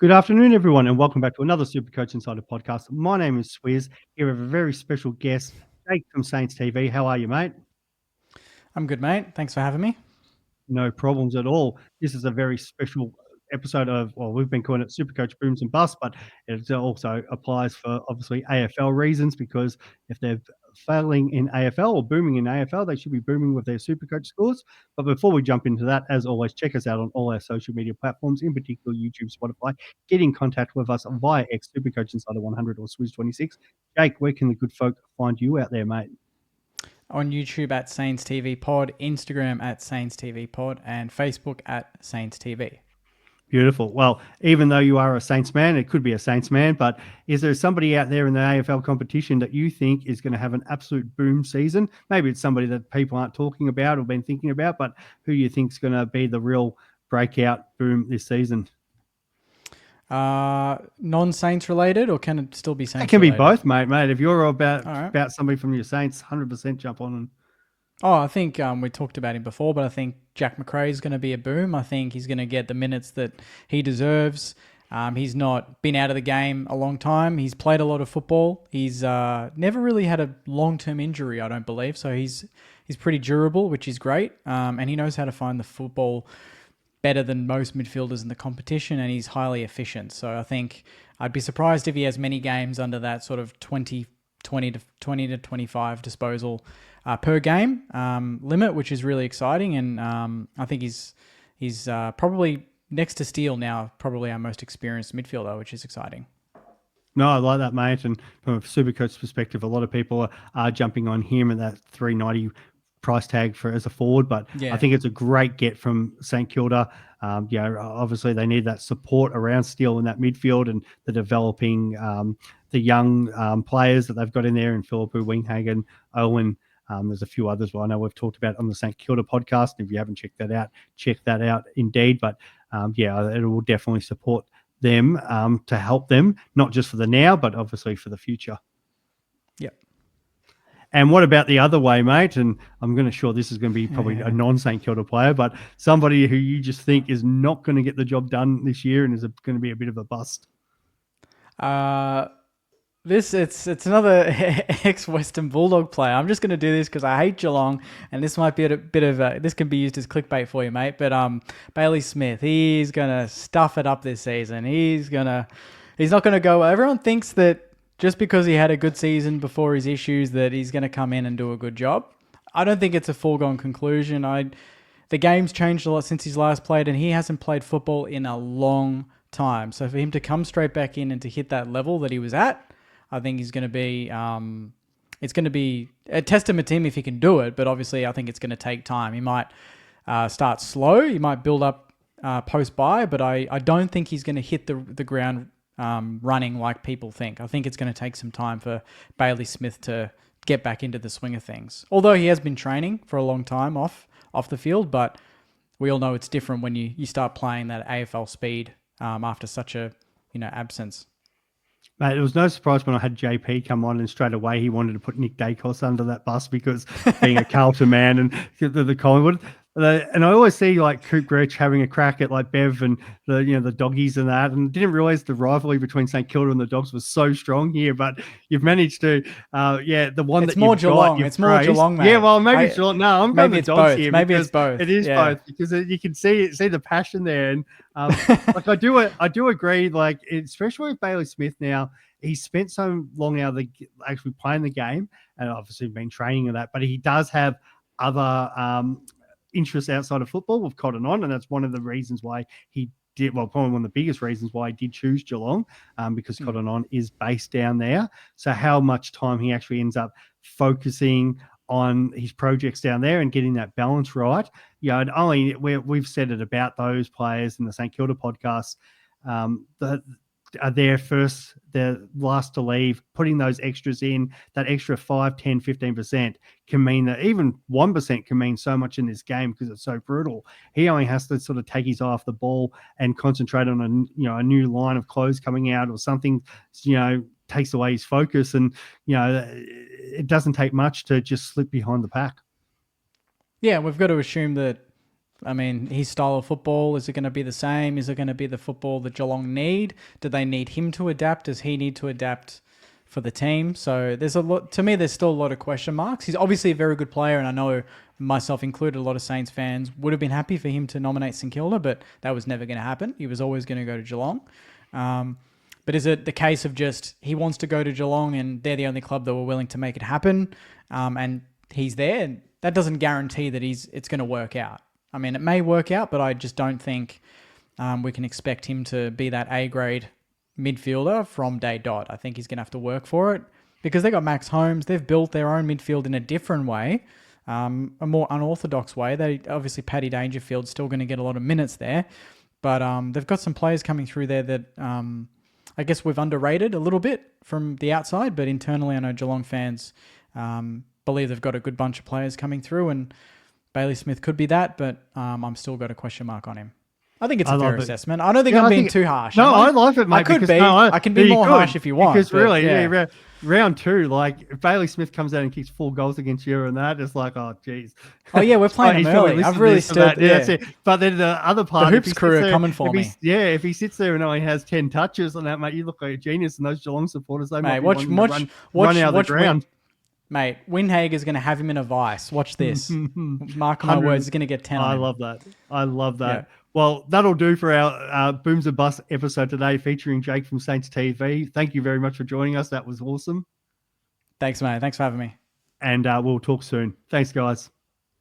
Good afternoon, everyone, and welcome back to another Supercoach Insider podcast. My name is Swizz. Here we have a very special guest, Jake from Saints TV. How are you, mate? I'm good, mate. Thanks for having me. No problems at all. This is a very special episode of, well, we've been calling it Supercoach Booms and Bust, but it also applies for obviously AFL reasons because if they're failing in AFL or booming in AFL, they should be booming with their Supercoach scores. But before we jump into that, as always, check us out on all our social media platforms, in particular YouTube, Spotify. Get in contact with us via X, Supercoach Insider 100 or Swizz26. Jake, where can the good folk find you out there, mate? On YouTube at Saints TV Pod, Instagram at Saints TV Pod, and Facebook at Saints TV. Beautiful. Well, even though you are a Saints man, it could be a Saints man, but is there somebody out there in the AFL competition that you think is going to have an absolute boom season? Maybe it's somebody that people aren't talking about or been thinking about, but who you think is going to be the real breakout boom this season? Non-Saints related, or can it still be Saints? It can related? be both, mate. If you're about somebody from your Saints, 100% jump on and. Oh, I think we talked about him before, but I think Jack McCrae is going to be a boom. I think he's going to get the minutes that he deserves. He's not been out of the game a long time. He's played a lot of football. He's never really had a long-term injury, I don't believe. So he's pretty durable, which is great. And he knows how to find the football better than most midfielders in the competition, and he's highly efficient. So I think I'd be surprised if he has many games under that sort of 20 to 25 disposal per game limit, which is really exciting. And I think he's probably next to Steele now, probably our most experienced midfielder, which is exciting. No, I like that, mate. And from a Supercoach perspective, a lot of people are jumping on him at that 390 price tag for as a forward, but I think it's a great get from St Kilda. Obviously they need that support around Steele in that midfield and the developing the young players that they've got in there, and Philippu, Winghagen, Owen. There's a few others I know we've talked about on the St Kilda podcast. If you haven't checked that out indeed. But it will definitely support them to help them, not just for the now, but obviously for the future. Yep. And what about the other way, mate? And I'm going to sure this is going to be probably a non-St Kilda player, but somebody who you just think is not going to get the job done this year and is going to be a bit of a bust. It's another ex-Western Bulldog player. I'm just going to do this because I hate Geelong, and this might be a bit of this can be used as clickbait for you, mate. But Bailey Smith, he's going to stuff it up this season. He's not going to go. Everyone thinks that just because he had a good season before his issues that he's going to come in and do a good job. I don't think it's a foregone conclusion. The game's changed a lot since he's last played, and he hasn't played football in a long time. So for him to come straight back in and to hit that level that he was at, I think he's going to be it's going to be a testament to him if he can do it. But obviously, I think it's going to take time. He might start slow. He might build up post-buy, but I don't think he's going to hit the ground running like people think. I think it's going to take some time for Bailey Smith to get back into the swing of things. Although he has been training for a long time off the field, but we all know it's different when you start playing that AFL speed after such a absence. Mate, it was no surprise when I had JP come on and straight away he wanted to put Nick Dacos under that bus because being a Carlton man and the Collingwood. And I always see like Coop Gretsch having a crack at like Bev and the doggies and that, and didn't realize the rivalry between St Kilda and the Dogs was so strong here. But you've managed to, the one it's that more you've Geelong. got, it's more praised. Geelong, mate. Yeah, well, maybe it's Geelong. No, I'm going with the Dogs here. Maybe it's both. It is both because you can see the passion there, and like I do agree. Like especially with Bailey Smith now, he's spent so long out of actually playing the game, and obviously been training and that, but he does have other interests outside of football with Cotton On, and that's one of the reasons why he did, well, probably one of the biggest reasons why he did choose Geelong, because Cotton On is based down there. So how much time he actually ends up focusing on his projects down there and getting that balance right. We've said it about those players in the St Kilda podcast, that are they're last to leave, putting those extras in, that extra 5, 10, 15% can mean that even 1% can mean so much in this game because it's so brutal. He only has to sort of take his eye off the ball and concentrate on a new line of clothes coming out or something, takes away his focus. And, it doesn't take much to just slip behind the pack. Yeah, we've got to assume that I mean, his style of football, is it going to be the same? Is it going to be the football that Geelong need? Do they need him to adapt? Does he need to adapt for the team? So there's a lot, to me, there's still a lot of question marks. He's obviously a very good player, and I know myself included, a lot of Saints fans would have been happy for him to nominate St Kilda, but that was never going to happen. He was always going to go to Geelong. But is it the case of just he wants to go to Geelong and they're the only club that were willing to make it happen, and he's there? And that doesn't guarantee that it's going to work out. I mean, it may work out, but I just don't think we can expect him to be that A-grade midfielder from day dot. I think he's going to have to work for it because they got Max Holmes. They've built their own midfield in a different way, a more unorthodox way. They obviously, Paddy Dangerfield's still going to get a lot of minutes there, but they've got some players coming through there that I guess we've underrated a little bit from the outside, but internally I know Geelong fans believe they've got a good bunch of players coming through, and Bailey Smith could be that, but I'm still got a question mark on him. I think it's a fair assessment. I don't think I'm being too harsh. No, I love it, mate. I could be. I can be more harsh if you want. Because really, round two, like if Bailey Smith comes out and kicks 4 goals against you and that, it's like, oh, geez. Oh, yeah, we're playing him early. I've really stood there. That's it. But then the other part, the Hoops crew are coming for me. If he sits there and only has 10 touches on that, mate, you look like a genius. And those Geelong supporters, they might run out of the ground. Mate, Windhager's going to have him in a vice. Watch this. Mark my words, he's going to get 10 on him. I love that. Yeah. Well, that'll do for our Booms and Bust episode today featuring Jake from Saints TV. Thank you very much for joining us. That was awesome. Thanks, mate. Thanks for having me. And we'll talk soon. Thanks, guys.